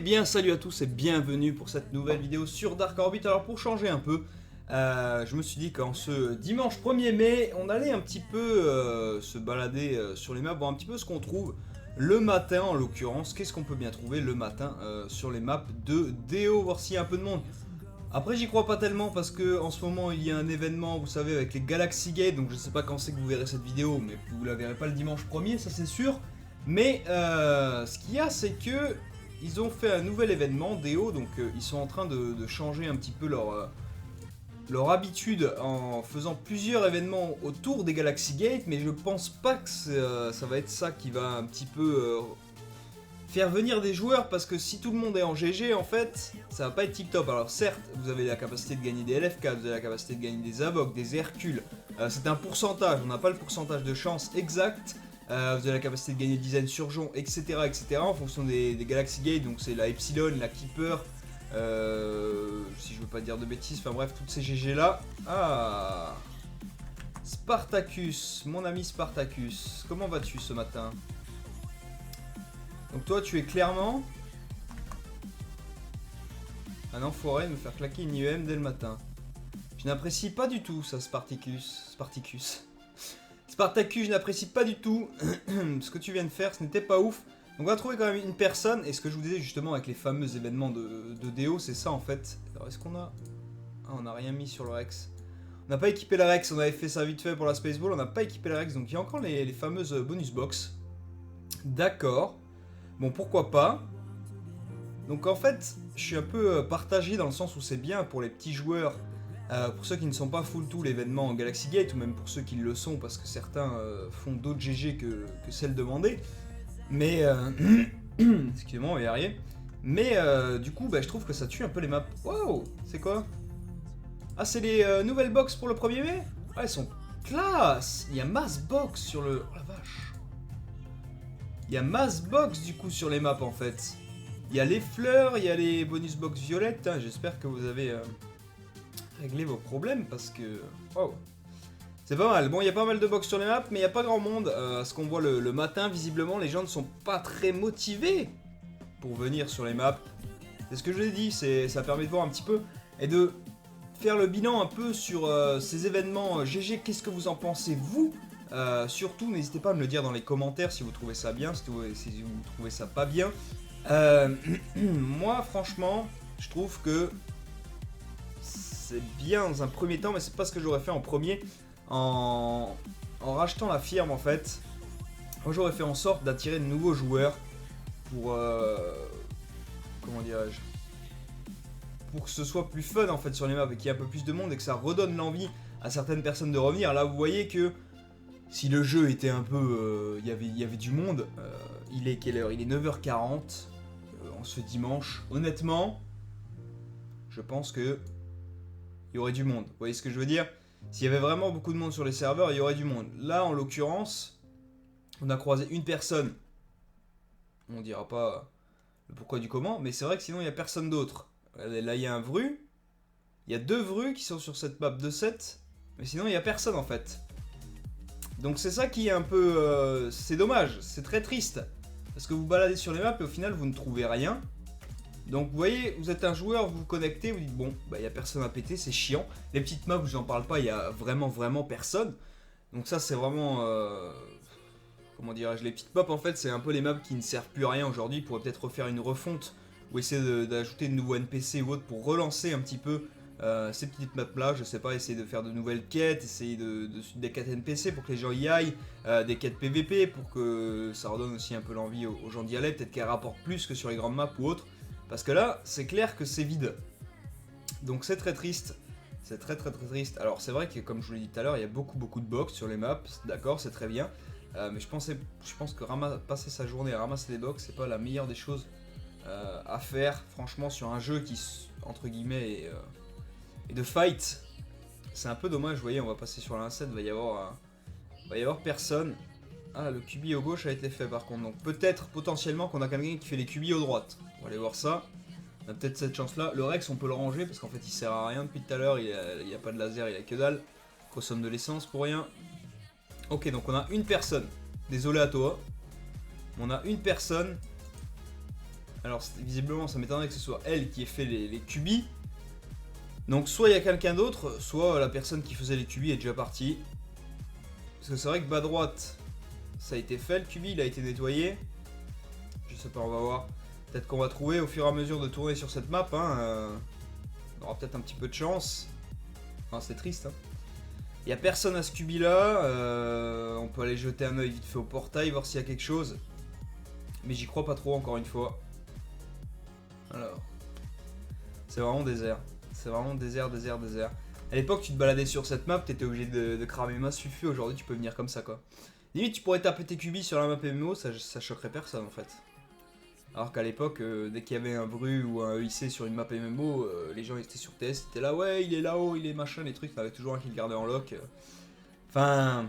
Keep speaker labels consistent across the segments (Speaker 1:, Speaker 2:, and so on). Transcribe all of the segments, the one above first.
Speaker 1: bien salut à tous et bienvenue pour cette nouvelle vidéo sur Dark Orbit. Alors pour changer un peu, je me suis dit qu'en ce dimanche 1er mai, on allait un petit peu se balader sur les maps, voir un petit peu ce qu'on trouve le matin en l'occurrence. Qu'est-ce qu'on peut bien trouver le matin sur les maps de DO, voir s'il y a un peu de monde. Après j'y crois pas tellement parce que en ce moment il y a un événement, vous savez, avec les Galaxy Gate, donc je sais pas quand c'est que vous verrez cette vidéo, mais vous la verrez pas le dimanche 1er, ça c'est sûr. Mais ce qu'il y a, c'est que ils ont fait un nouvel événement, DO, donc ils sont en train de changer un petit peu leur habitude en faisant plusieurs événements autour des Galaxy Gate, mais je pense pas que ça va être ça qui va un petit peu faire venir des joueurs, parce que si tout le monde est en GG, en fait, ça va pas être tip top. Alors certes, vous avez la capacité de gagner des LFK, vous avez la capacité de gagner des Avoc, des Hercules, c'est un pourcentage, on n'a pas le pourcentage de chance exact. Vous avez la capacité de gagner le design surgeon, etc., etc. en fonction des Galaxy Gate, donc c'est la Epsilon, la Keeper, si je veux pas dire de bêtises, enfin bref, toutes ces GG là. Ah, Spartacus, mon ami Spartacus, comment vas-tu ce matin? Donc toi tu es clairement un enfoiré de me faire claquer une IEM dès le matin. Je n'apprécie pas du tout ça, Spartacus, je n'apprécie pas du tout ce que tu viens de faire, ce n'était pas ouf. Donc on va trouver quand même une personne, et ce que je vous disais justement avec les fameux événements de DO, c'est ça en fait. Alors est-ce qu'on a... Ah, on n'a rien mis sur le Rex. On n'a pas équipé la Rex, on avait fait ça vite fait pour la Spaceball, on n'a pas équipé la Rex, donc il y a encore les fameuses bonus box. D'accord. Bon, pourquoi pas. Donc en fait, je suis un peu partagé dans le sens où c'est bien pour les petits joueurs. Pour ceux qui ne sont pas full tout l'événement en Galaxy Gate, ou même pour ceux qui le sont, parce que certains font d'autres GG que celles demandées. Mais, excusez-moi, on va y arriver. Mais du coup, bah, je trouve que ça tue un peu les maps. Wow, c'est quoi? Ah, c'est les nouvelles box pour le 1er mai? Ah, elles sont classe. Il y a mass box sur le... Oh la vache. Il y a mass box du coup sur les maps en fait. Il y a les fleurs, il y a les bonus box violettes. Hein, j'espère que vous avez... régler vos problèmes parce que... Oh, c'est pas mal. Bon, il y a pas mal de box sur les maps, mais il n'y a pas grand monde. À ce qu'on voit le matin, visiblement, les gens ne sont pas très motivés pour venir sur les maps. C'est ce que je vous ai dit, ça permet de voir un petit peu et de faire le bilan un peu sur ces événements GG. Qu'est-ce que vous en pensez, vous? Surtout, n'hésitez pas à me le dire dans les commentaires si vous trouvez ça bien, si vous trouvez ça pas bien. Moi, franchement, je trouve que c'est bien dans un premier temps, mais c'est pas ce que j'aurais fait en premier. En rachetant la firme, en fait, moi j'aurais fait en sorte d'attirer de nouveaux joueurs pour... comment dirais-je, pour que ce soit plus fun en fait sur les maps et qu'il y ait un peu plus de monde et que ça redonne l'envie à certaines personnes de revenir. Là vous voyez que si le jeu était un peu... il y avait du monde, il est quelle heure? Il est 9h40 en ce dimanche. Honnêtement, je pense que il y aurait du monde. Vous voyez ce que je veux dire? S'il y avait vraiment beaucoup de monde sur les serveurs, il y aurait du monde. Là, en l'occurrence, on a croisé une personne. On dira pas le pourquoi du comment, mais c'est vrai que sinon, il n'y a personne d'autre. Là, il y a un Vru. Il y a deux Vrus qui sont sur cette map de 7. Mais sinon, il n'y a personne, en fait. Donc, c'est ça qui est un peu... c'est dommage, c'est très triste. Parce que vous baladez sur les maps et au final, vous ne trouvez rien. Donc vous voyez, vous êtes un joueur, vous vous connectez, vous dites bon, bah il n'y a personne à péter, c'est chiant. Les petites maps, je n'en parle pas, il n'y a vraiment personne. Donc ça c'est vraiment... comment dirais-je, les petites maps en fait c'est un peu les maps qui ne servent plus à rien aujourd'hui. Ils pourraient peut-être refaire une refonte ou essayer d'ajouter de nouveaux NPC ou autre pour relancer un petit peu ces petites maps là. Je sais pas, essayer de faire de nouvelles quêtes, essayer des quêtes NPC pour que les gens y aillent, des quêtes PVP pour que ça redonne aussi un peu l'envie aux gens d'y aller. Peut-être qu'elles rapportent plus que sur les grandes maps ou autres. Parce que là, c'est clair que c'est vide. Donc c'est très triste. C'est très triste. Alors c'est vrai que comme je vous l'ai dit tout à l'heure, il y a beaucoup de box sur les maps. D'accord, c'est très bien. Mais je pense que passer sa journée à ramasser des box, c'est pas la meilleure des choses à faire. Franchement, sur un jeu qui, entre guillemets, est de fight. C'est un peu dommage, vous voyez, on va passer sur l'A7, il va y avoir personne. Ah, le QB au gauche a été fait par contre. Donc peut-être potentiellement qu'on a quelqu'un qui fait les QB au droite. On va aller voir ça. On a peut-être cette chance là. Le Rex on peut le ranger parce qu'en fait il sert à rien depuis tout à l'heure. Il n'y a pas de laser, il a que dalle. Consomme de l'essence pour rien. Ok, donc on a une personne. Désolé à toi. On a une personne. Alors visiblement ça m'étonnerait que ce soit elle qui ait fait les cubis. Donc soit il y a quelqu'un d'autre, soit la personne qui faisait les cubis est déjà partie. Parce que c'est vrai que bas droite, ça a été fait, le cubi, il a été nettoyé. Je sais pas, on va voir. Peut-être qu'on va trouver au fur et à mesure de tourner sur cette map. On aura peut-être un petit peu de chance. Enfin, c'est triste. Il n'y a personne à ce cubi là. On peut aller jeter un œil vite fait au portail, voir s'il y a quelque chose. Mais j'y crois pas trop, encore une fois. Alors. C'est vraiment désert. C'est vraiment désert. À l'époque, tu te baladais sur cette map, t'étais obligé de cramer masse suffit. Aujourd'hui, tu peux venir comme ça, quoi. Limite, tu pourrais taper tes cubis sur la map MMO, ça choquerait personne, en fait. Alors qu'à l'époque, dès qu'il y avait un Bru ou un EIC sur une map MMO, les gens étaient sur TS, ils étaient là, ouais, il est là-haut, il est machin, les trucs, t'avais toujours un qui le gardait en lock. Enfin...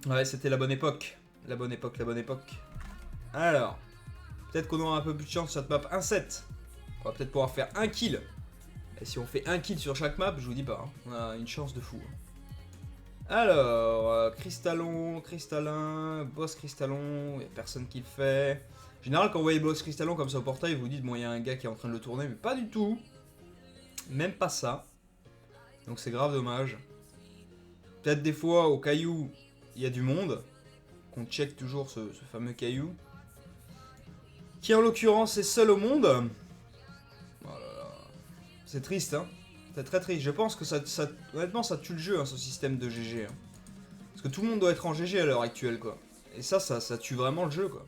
Speaker 1: Ouais, c'était la bonne époque. La bonne époque. Alors... Peut-être qu'on aura un peu plus de chance sur cette map 1-7. On va peut-être pouvoir faire un kill. Et si on fait un kill sur chaque map, je vous dis pas, on a une chance de fou. Alors, cristallin, boss cristallon, il n'y a personne qui le fait. En général, quand vous voyez boss cristallon comme ça au portail, vous vous dites, bon, il y a un gars qui est en train de le tourner, mais pas du tout. Même pas ça. Donc c'est grave dommage. Peut-être des fois, au caillou, il y a du monde. Qu'on check toujours ce fameux caillou. Qui en l'occurrence est seul au monde. C'est triste, hein. C'est très triste. Je pense que honnêtement, ça tue le jeu, hein, ce système de GG. Hein. Parce que tout le monde doit être en GG à l'heure actuelle, quoi. Et ça tue vraiment le jeu, quoi.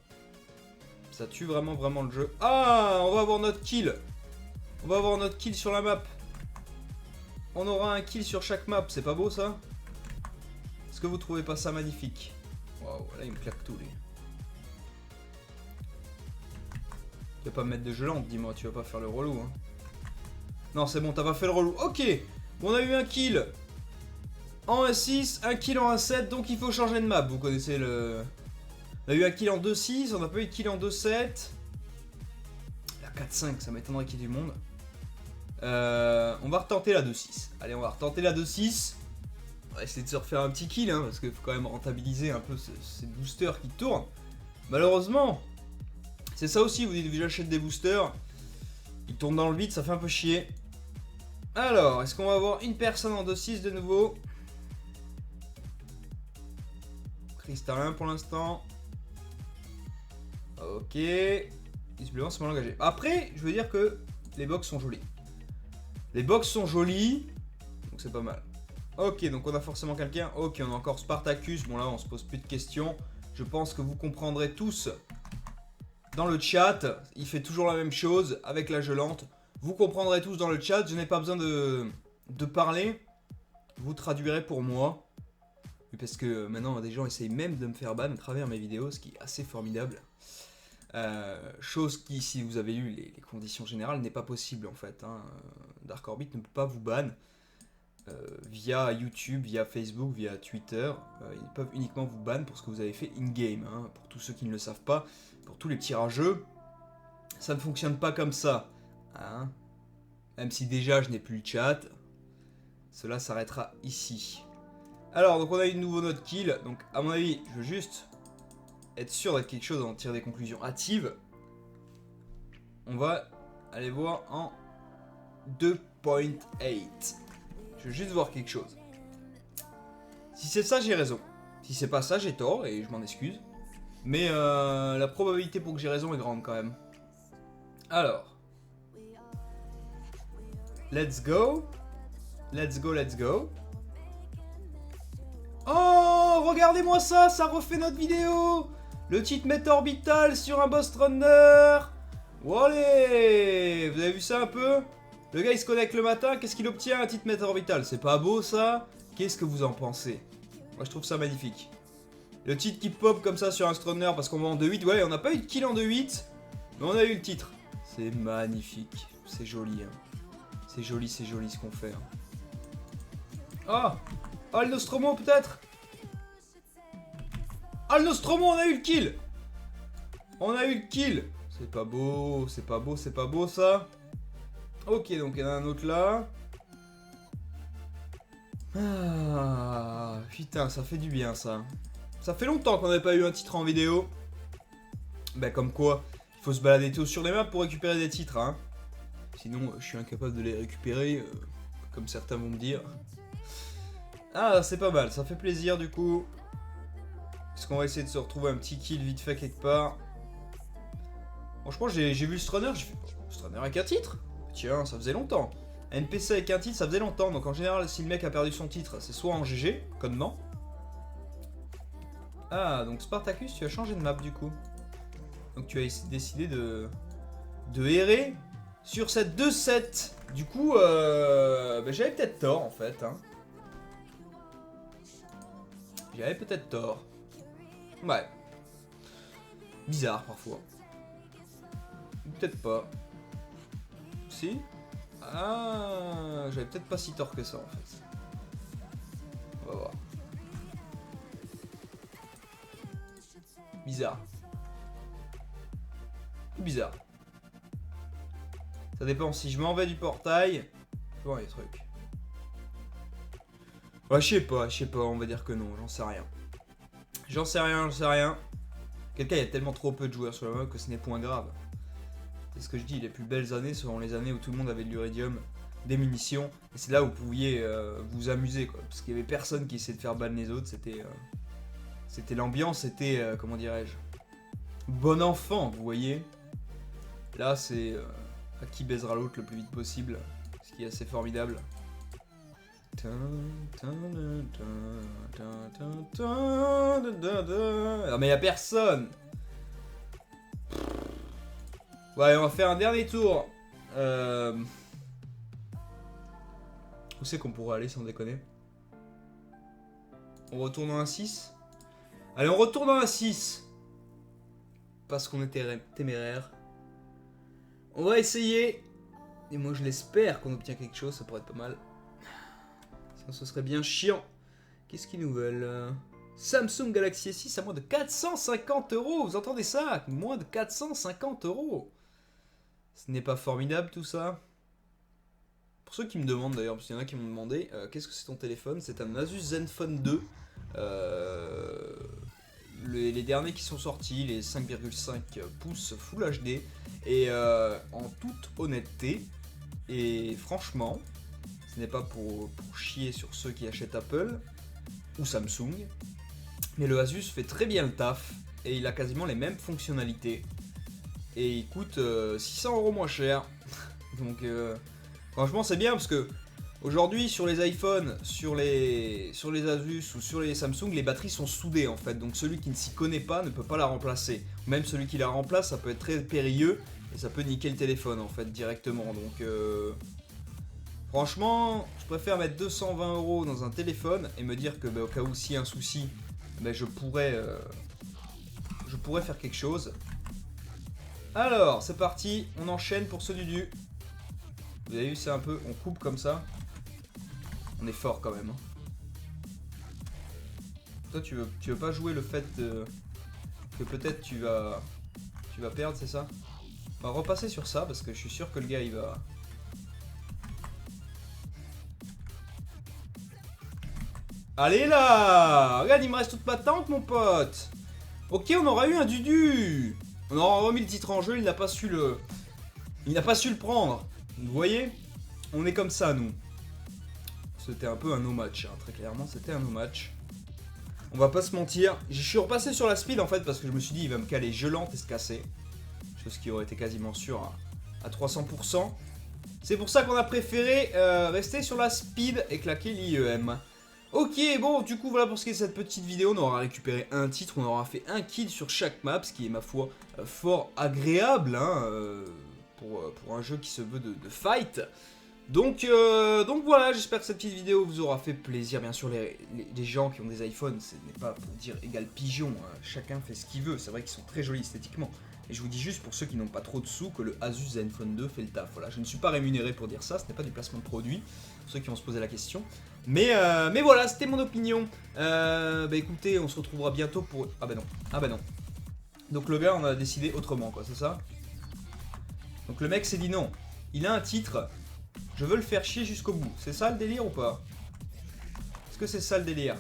Speaker 1: Ça tue vraiment le jeu. Ah, on va avoir notre kill. On va avoir notre kill sur la map. On aura un kill sur chaque map. C'est pas beau, ça? Est-ce que vous trouvez pas ça magnifique? Waouh, là, il me claque tout, lui. Tu vas pas me mettre de gelante, dis-moi. Tu vas pas faire le relou, hein. Non, c'est bon, t'as pas fait le relou. Ok, bon, on a eu un kill en 1-6, un kill en 1-7, donc il faut changer de map. Vous connaissez le... On a eu un kill en 2-6, on n'a pas eu de kill en 2-7. La 4-5, ça m'étonnerait qu'il y ait du monde. On va retenter la 2-6. Allez, on va retenter la 2-6. On va essayer de se refaire un petit kill, hein, parce qu'il faut quand même rentabiliser un peu ces boosters qui tournent. Malheureusement, c'est ça aussi, vous dites que j'achète des boosters. Ils tournent dans le vide, ça fait un peu chier. Alors, est-ce qu'on va avoir une personne en 2-6 de nouveau? Cristallin pour l'instant. Ok. Visiblement, c'est mal engagé. Après, je veux dire que les box sont jolis. Les box sont jolis, donc c'est pas mal. Ok, donc on a forcément quelqu'un. Ok, on a encore Spartacus. Bon, là, on se pose plus de questions. Je pense que vous comprendrez tous dans le chat. Il fait toujours la même chose avec la gelante. Vous comprendrez tous dans le chat, je n'ai pas besoin de parler. Vous traduirez pour moi. Parce que maintenant, des gens essayent même de me faire ban à travers mes vidéos, ce qui est assez formidable. Chose qui, si vous avez lu les conditions générales, n'est pas possible en fait. Hein. Dark Orbit ne peut pas vous ban via YouTube, via Facebook, via Twitter. Ils peuvent uniquement vous ban pour ce que vous avez fait in-game. Hein. Pour tous ceux qui ne le savent pas, pour tous les petits rageux, ça ne fonctionne pas comme ça. Hein. Même si déjà je n'ai plus le chat, cela s'arrêtera ici. Alors, donc on a eu de nouveau notre kill. Donc, à mon avis, je veux juste être sûr d'être quelque chose, en tirer des conclusions hâtives. On va aller voir en 2.8. Je veux juste voir quelque chose. Si c'est ça, j'ai raison. Si c'est pas ça, j'ai tort et je m'en excuse. Mais la probabilité pour que j'ai raison est grande quand même. Alors. Let's go. Let's go. Oh, regardez-moi ça, ça refait notre vidéo. Le cheatmate orbital sur un boss runner. Allez, vous avez vu ça un peu? Le gars il se connecte le matin, qu'est-ce qu'il obtient? Un cheatmate orbital, c'est pas beau ça? Qu'est-ce que vous en pensez? Moi je trouve ça magnifique. Le cheat qui pop comme ça sur un runner parce qu'on va en 2-8. Ouais, on n'a pas eu de kill en 2-8, mais on a eu le titre. C'est magnifique, c'est joli. Hein. C'est joli ce qu'on fait. Hein. Oh, le Nostromo peut-être. Ah, le Nostromo, on a eu le kill. On a eu le kill. C'est pas beau ça. Ok, donc il y en a un autre là. Ah, putain, ça fait du bien ça. Ça fait longtemps qu'on n'avait pas eu un titre en vidéo. Bah comme quoi, il Faut se balader tôt sur les maps pour récupérer des titres, hein. Sinon, je suis incapable de les récupérer, comme certains vont me dire. Ah, c'est pas mal, ça fait plaisir du coup. Est-ce qu'on va essayer de se retrouver un petit kill vite fait quelque part? Franchement, j'ai vu ce runner, j'ai fait ce runner avec un titre. Tiens, ça faisait longtemps. NPC avec un titre, ça faisait longtemps. Donc en général, si le mec a perdu son titre, c'est soit en GG, connement. Ah, donc Spartacus, tu as changé de map du coup. Donc tu as décidé de errer sur cette 2-7. Du coup, bah, j'avais peut-être tort en fait. Hein. J'avais peut-être tort. Ouais. Bizarre parfois. Peut-être pas. Si? Ah, j'avais peut-être pas si tort que ça en fait. On va voir. Bizarre. Bizarre. Ça dépend si je m'en vais du portail. Faut voir les trucs. Ouais, je sais pas, on va dire que non, j'en sais rien. J'en sais rien. Quelqu'un, il y a tellement trop peu de joueurs sur la map que ce n'est point grave. C'est ce que je dis, les plus belles années seront les années où tout le monde avait de l'uridium, des munitions, et c'est là où vous pouviez vous amuser, quoi. Parce qu'il y avait personne qui essayait de faire ban les autres, c'était l'ambiance, c'était, comment dirais-je, bon enfant, vous voyez. Là, c'est à qui baisera l'autre le plus vite possible, ce qui est assez formidable. Ah mais y'a personne. Ouais, on va faire un dernier tour. Où c'est qu'on pourrait aller sans déconner? On retourne dans un 6. Allez, on retourne dans un 6. Parce qu'on était téméraire. On va essayer. Et moi je l'espère qu'on obtient quelque chose, ça pourrait être pas mal. Sinon ce serait bien chiant. Qu'est-ce qu'ils nous veulent? Samsung Galaxy S6 à moins de 450 €. Vous entendez ça? Moins de 450 €. Ce n'est pas formidable tout ça? Pour ceux qui me demandent d'ailleurs, parce qu'il y en a qui m'ont demandé, qu'est-ce que c'est ton téléphone? C'est un Asus Zenfone 2. Les derniers qui sont sortis, les 5,5 pouces Full HD. Et en toute honnêteté, et franchement, ce n'est pas pour chier sur ceux qui achètent Apple ou Samsung, mais le Asus fait très bien le taf et il a quasiment les mêmes fonctionnalités. Et il coûte 600 € moins cher. Donc franchement c'est bien parce que aujourd'hui sur les iPhones, sur les Asus ou sur les Samsung, les batteries sont soudées en fait. Donc celui qui ne s'y connaît pas ne peut pas la remplacer. Même celui qui la remplace, ça peut être très périlleux et ça peut niquer le téléphone en fait directement. Donc franchement, je préfère mettre 220 € dans un téléphone et me dire que bah, au cas où s'il y a un souci, bah, je pourrais faire quelque chose. Alors, c'est parti, on enchaîne pour ce Dudu. Vous avez vu, c'est un peu, on coupe comme ça. On est fort quand même. Hein. Toi, tu veux pas jouer le fait que peut-être tu vas perdre, c'est ça? On va repasser sur ça parce que je suis sûr que le gars il va. Allez là! Regarde, il me reste toute ma tente, mon pote! Ok, on aura eu un Dudu! On aura remis le titre en jeu, il n'a pas su le prendre. Vous voyez? On est comme ça, nous. C'était un peu un no match, hein. Très clairement, c'était un no match. On va pas se mentir. Je suis repassé sur la speed en fait parce que je me suis dit il va me caler gelante et se casser. Chose qui aurait été quasiment sûre à 300%. C'est pour ça qu'on a préféré rester sur la speed et claquer l'IEM. Ok, bon, du coup, voilà pour ce qui est de cette petite vidéo. On aura récupéré un titre, on aura fait un kill sur chaque map, ce qui est, ma foi, fort agréable hein, pour un jeu qui se veut de fight. Donc voilà, j'espère que cette petite vidéo vous aura fait plaisir. Bien sûr, les gens qui ont des iPhones, ce n'est pas pour dire égal pigeon, hein. Chacun fait ce qu'il veut. C'est vrai qu'ils sont très jolis esthétiquement. Et je vous dis juste pour ceux qui n'ont pas trop de sous que le Asus Zenfone 2 fait le taf. Voilà, je ne suis pas rémunéré pour dire ça, ce n'est pas du placement de produit, pour ceux qui vont se poser la question. Mais voilà, c'était mon opinion. Bah écoutez, on se retrouvera bientôt pour... Ah bah non. Donc le gars, on a décidé autrement, quoi, c'est ça? Donc le mec s'est dit non, il a un titre, je veux le faire chier jusqu'au bout. C'est ça le délire ou pas? Est-ce que c'est ça le délire?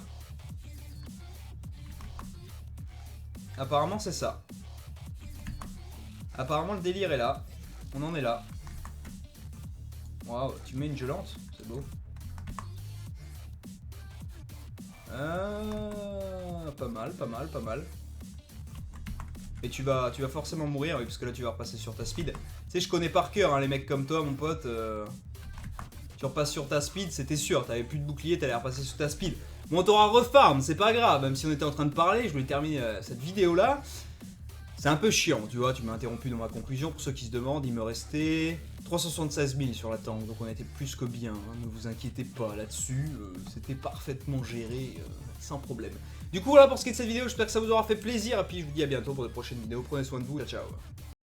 Speaker 1: Apparemment c'est ça. Apparemment le délire est là. On en est là. Waouh, tu mets une gelante, c'est beau. Pas mal, pas mal, pas mal. Et tu vas forcément mourir, oui, parce que là tu vas repasser sur ta speed. Tu sais, je connais par cœur hein, les mecs comme toi, mon pote. Tu repasses sur ta speed, c'était sûr. T'avais plus de bouclier, t'allais repasser sur ta speed. Bon, t'auras refarm, c'est pas grave. Même si on était en train de parler, je voulais terminer cette vidéo là. C'est un peu chiant, tu vois, tu m'as interrompu dans ma conclusion. Pour ceux qui se demandent, il me restait 376 000 sur la tank, donc on était plus que bien, hein, ne vous inquiétez pas là-dessus, c'était parfaitement géré, sans problème. Du coup voilà pour ce qui est de cette vidéo, j'espère que ça vous aura fait plaisir, et puis je vous dis à bientôt pour de prochaines vidéos, prenez soin de vous, ciao ciao.